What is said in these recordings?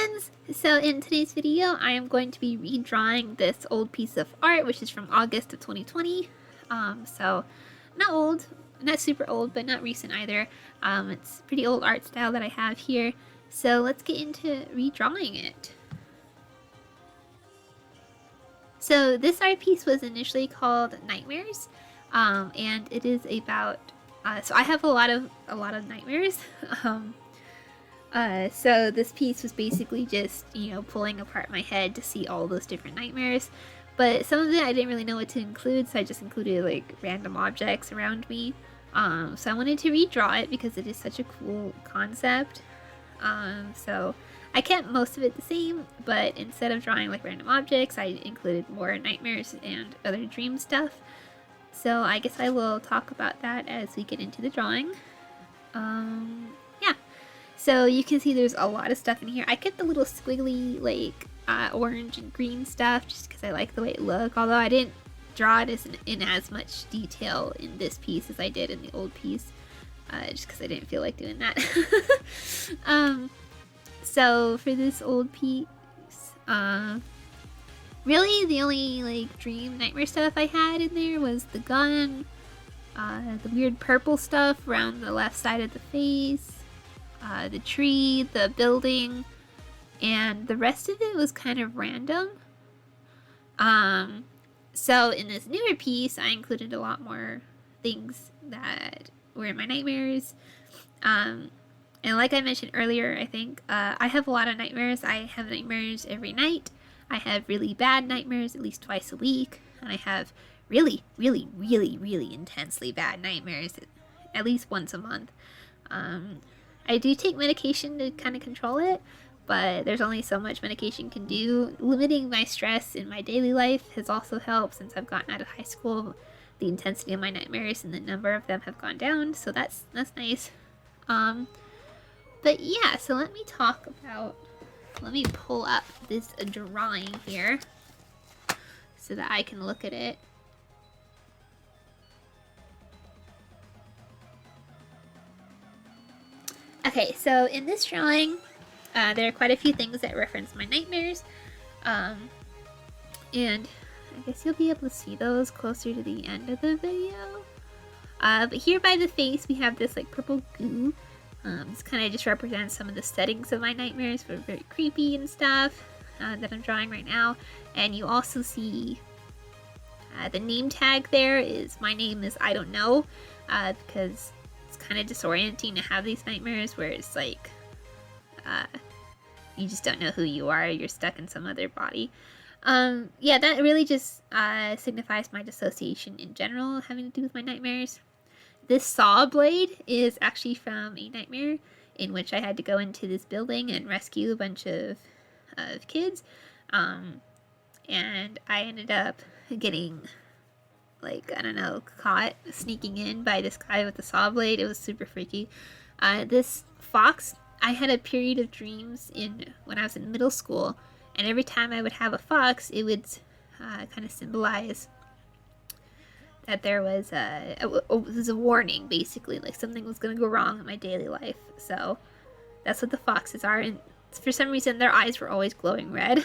friends! So in today's video, I am going to be redrawing this old piece of art, which is from August of 2020. So not old, not super old, but not recent either. It's pretty old art style that I have here. So let's get into redrawing it. So this art piece was initially called Nightmares, and it is about. So I have a lot of nightmares. So this piece was basically just, pulling apart my head to see all those different nightmares. But some of it I didn't really know what to include, so I just included like random objects around me. So I wanted to redraw it because it is such a cool concept. So I kept most of it the same, but instead of drawing like random objects, I included more nightmares and other dream stuff. So I guess I will talk about that as we get into the drawing. Yeah. So you can see there's a lot of stuff in here. I kept the little squiggly like orange and green stuff just because I like the way it looked. Although I didn't draw it in as much detail in this piece as I did in the old piece. Just because I didn't feel like doing that. So for this old piece, really the only like dream nightmare stuff I had in there was the gun, the weird purple stuff around the left side of the face, the tree, the building, and the rest of it was kind of random. So in this newer piece, I included a lot more things that were in my nightmares. And like I mentioned earlier, I think I have a lot of nightmares. I have nightmares every night. I have really bad nightmares at least twice a week. And I have really, really, really, really intensely bad nightmares at least once a month. I do take medication to kind of control it, but there's only so much medication can do. Limiting my stress in my daily life has also helped since I've gotten out of high school. The intensity of my nightmares and the number of them have gone down, so that's nice. But yeah, so let me pull up this drawing here so that I can look at it. Okay, so in this drawing, there are quite a few things that reference my nightmares. And I guess you'll be able to see those closer to the end of the video. But here by the face, we have this like purple goo. This kind of just represents some of the settings of my nightmares, for very creepy and stuff that I'm drawing right now. And you also see the name tag there is my name is I don't know, because it's kind of disorienting to have these nightmares where it's like you just don't know who you are, you're stuck in some other body. Yeah, that really just signifies my dissociation in general having to do with my nightmares. This saw blade is actually from a nightmare in which I had to go into this building and rescue a bunch of kids. And I ended up getting, like, I don't know, caught sneaking in by this guy with the saw blade. It was super freaky. This fox, I had a period of dreams when I was in middle school. And every time I would have a fox, it would kind of symbolize that there was a warning, basically, like something was going to go wrong in my daily life. So that's what the foxes are, and for some reason their eyes were always glowing red.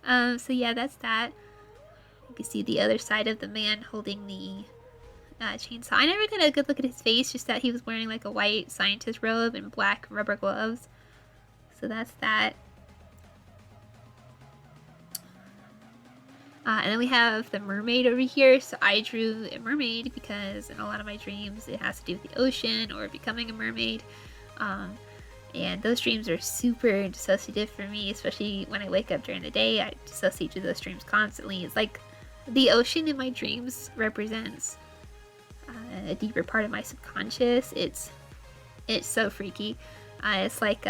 So yeah, that's that. You can see the other side of the man holding the chainsaw. I never got a good look at his face, just that he was wearing like a white scientist robe and black rubber gloves. So that's that. And then we have the mermaid over here. So I drew a mermaid because in a lot of my dreams it has to do with the ocean or becoming a mermaid. And those dreams are super dissociative for me, especially when I wake up during the day. I dissociate to those dreams constantly. It's like the ocean in my dreams represents a deeper part of my subconscious. It's so freaky. It's like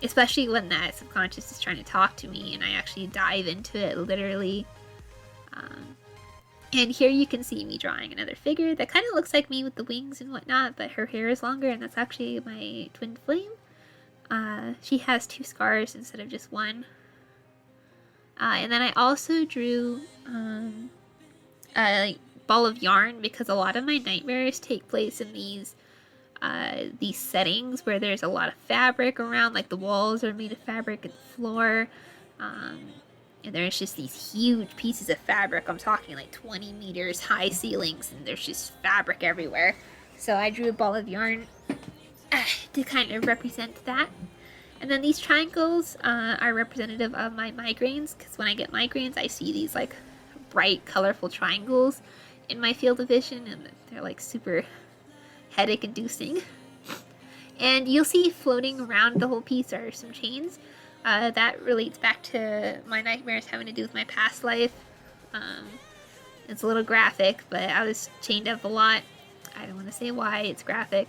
especially when that subconscious is trying to talk to me and I actually dive into it literally. And here you can see me drawing another figure that kind of looks like me with the wings and whatnot, but her hair is longer, and that's actually my twin flame. She has 2 scars instead of just 1. And then I also drew a like ball of yarn because a lot of my nightmares take place in these these settings where there's a lot of fabric around, like the walls are made of fabric and the floor. And there's just these huge pieces of fabric. I'm talking like 20 meters high ceilings, and there's just fabric everywhere. So I drew a ball of yarn to kind of represent that. And then these triangles are representative of my migraines, because when I get migraines, I see these like bright, colorful triangles in my field of vision, and they're like super headache inducing. And you'll see floating around the whole piece are some chains. That relates back to my nightmares having to do with my past life. It's a little graphic, but I was chained up a lot. I don't want to say why, it's graphic.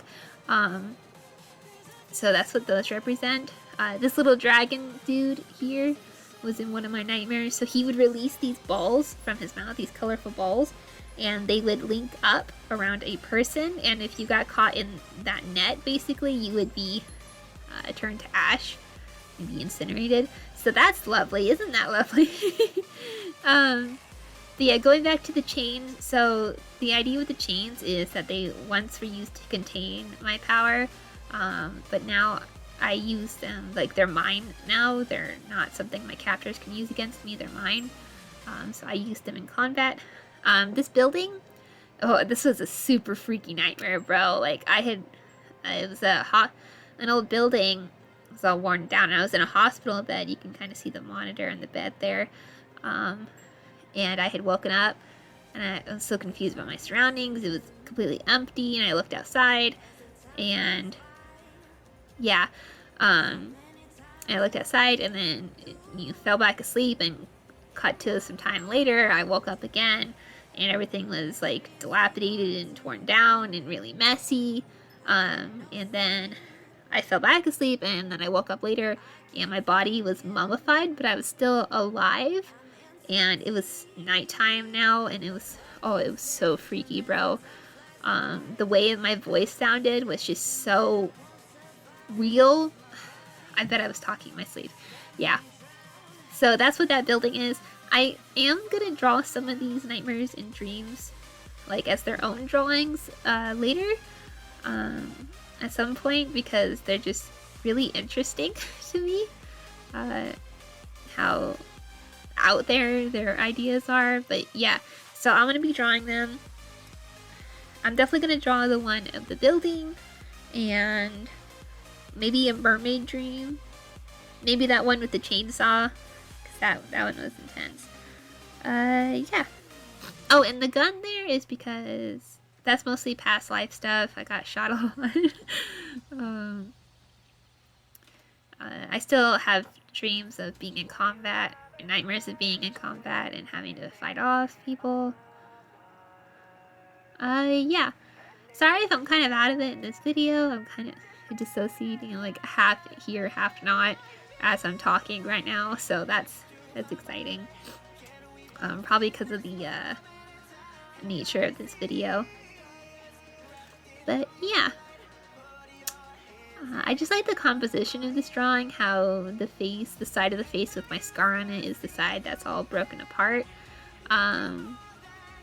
So that's what those represent. This little dragon dude here was in one of my nightmares. So he would release these balls from his mouth, these colorful balls, and they would link up around a person. And if you got caught in that net, basically, you would be turned to ash and be incinerated. So that's lovely. Isn't that lovely? But yeah, going back to the chains. So the idea with the chains is that they once were used to contain my power, but now I use them, like they're mine now. They're not something my captors can use against me, they're mine. So I use them in combat. This building, oh, this was a super freaky nightmare, bro. Like it was an old building. It was all worn down. I was in a hospital bed. You can kind of see the monitor in the bed there. And I had woken up, and I was so confused about my surroundings. It was completely empty, and I looked outside, and yeah, I looked outside, and then fell back asleep, and cut to some time later, I woke up again, and everything was like dilapidated and torn down and really messy. And then I fell back asleep, and then I woke up later, and my body was mummified, but I was still alive, and it was nighttime now, and it was so freaky, bro. The way my voice sounded was just so real. I bet I was talking in my sleep. Yeah. So that's what that building is. I am gonna draw some of these nightmares and dreams, like as their own drawings later, at some point, because they're just really interesting to me. How out there their ideas are. But yeah, so I'm gonna be drawing them. I'm definitely gonna draw the one of the building, and maybe a mermaid dream. Maybe that one with the chainsaw, because that one was intense. Yeah. Oh, and the gun there is because that's mostly past life stuff. I got shot a lot. I still have dreams of being in combat, nightmares of being in combat and having to fight off people. Yeah. Sorry if I'm kind of out of it in this video. I'm kind of dissociating, like half here, half not, as I'm talking right now. So that's exciting. Probably because of the nature of this video. But yeah. I just like the composition of this drawing, how the face, the side of the face with my scar on it is the side that's all broken apart.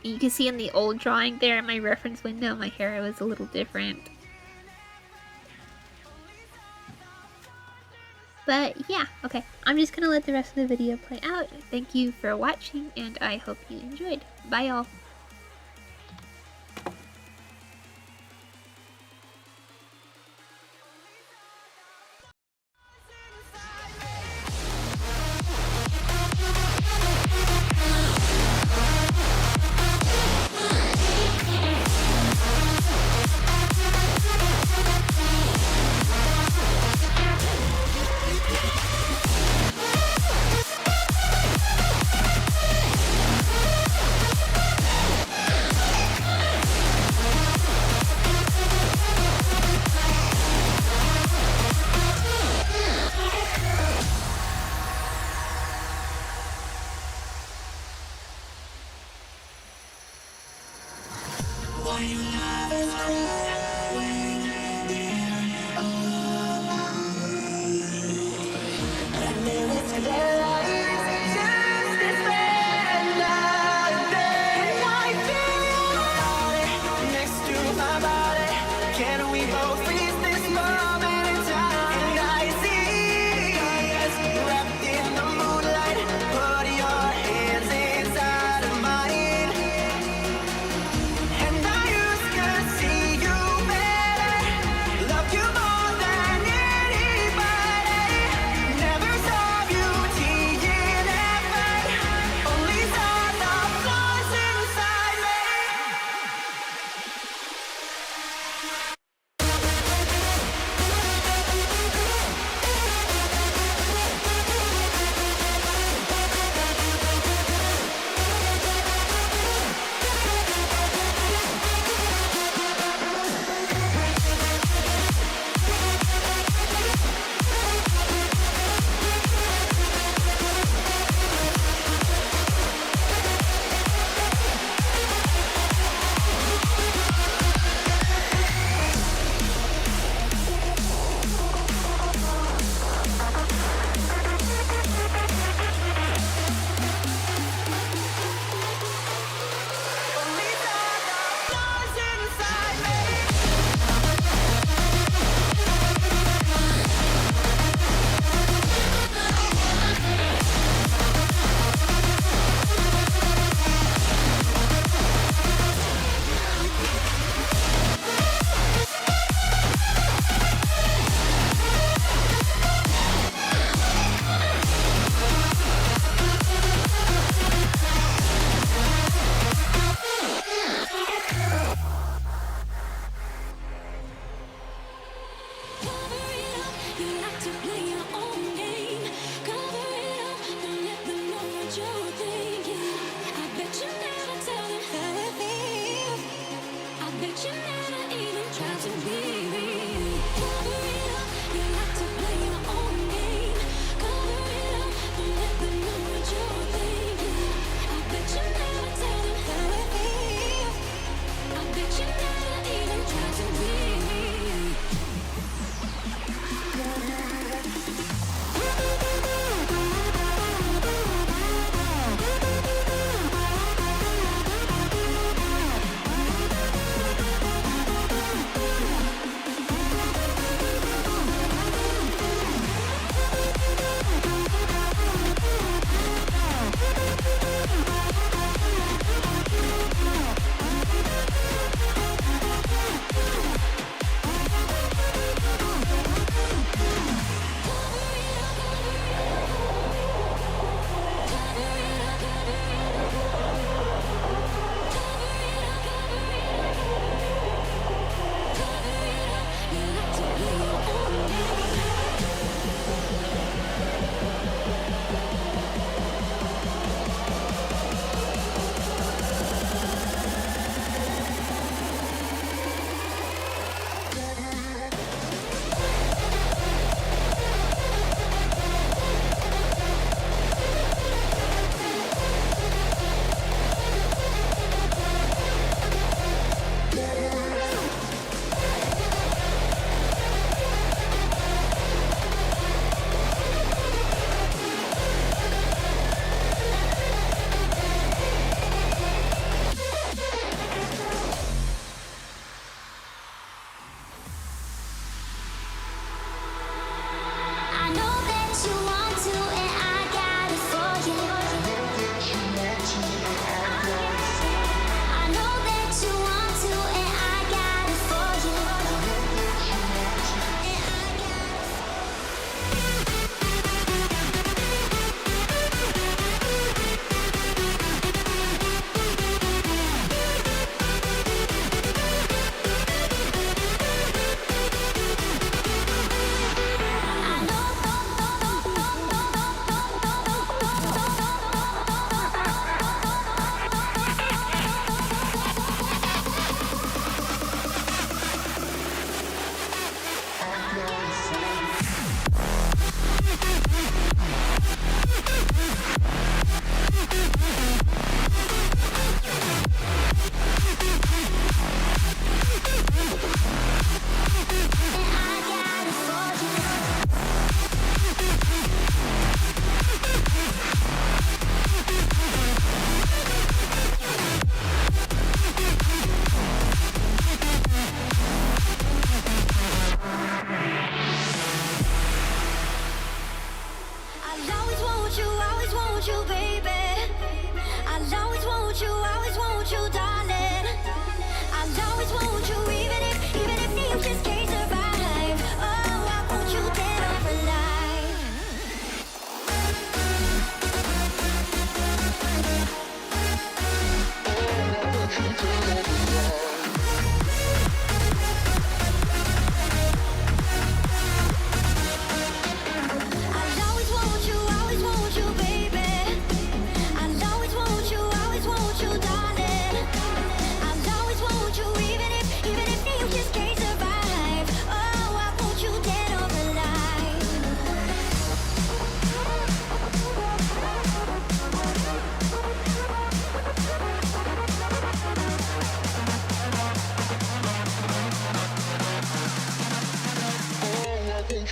You can see in the old drawing there in my reference window, my hair was a little different. But yeah, okay, I'm just gonna let the rest of the video play out. Thank you for watching, and I hope you enjoyed. Bye, y'all. we both freeze this moment in time. And I see us wrapped in the moonlight. Put your hands inside of mine. And I used to see you better, love you more than anybody. Never saw beauty in effort, only saw the flaws inside me.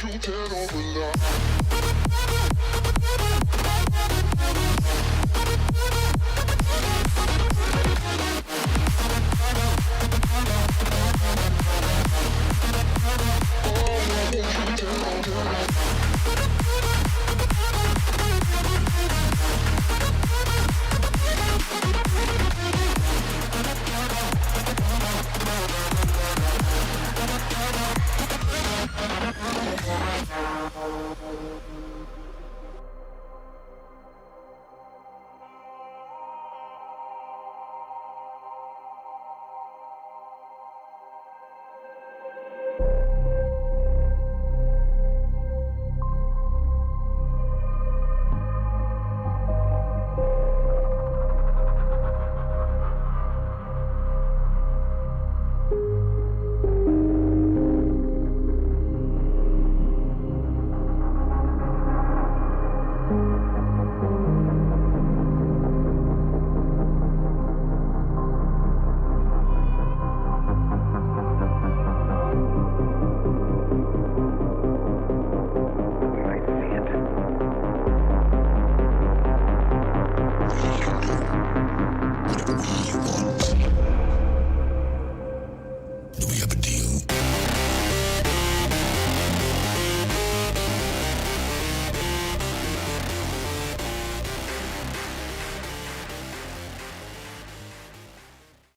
you dead or alive.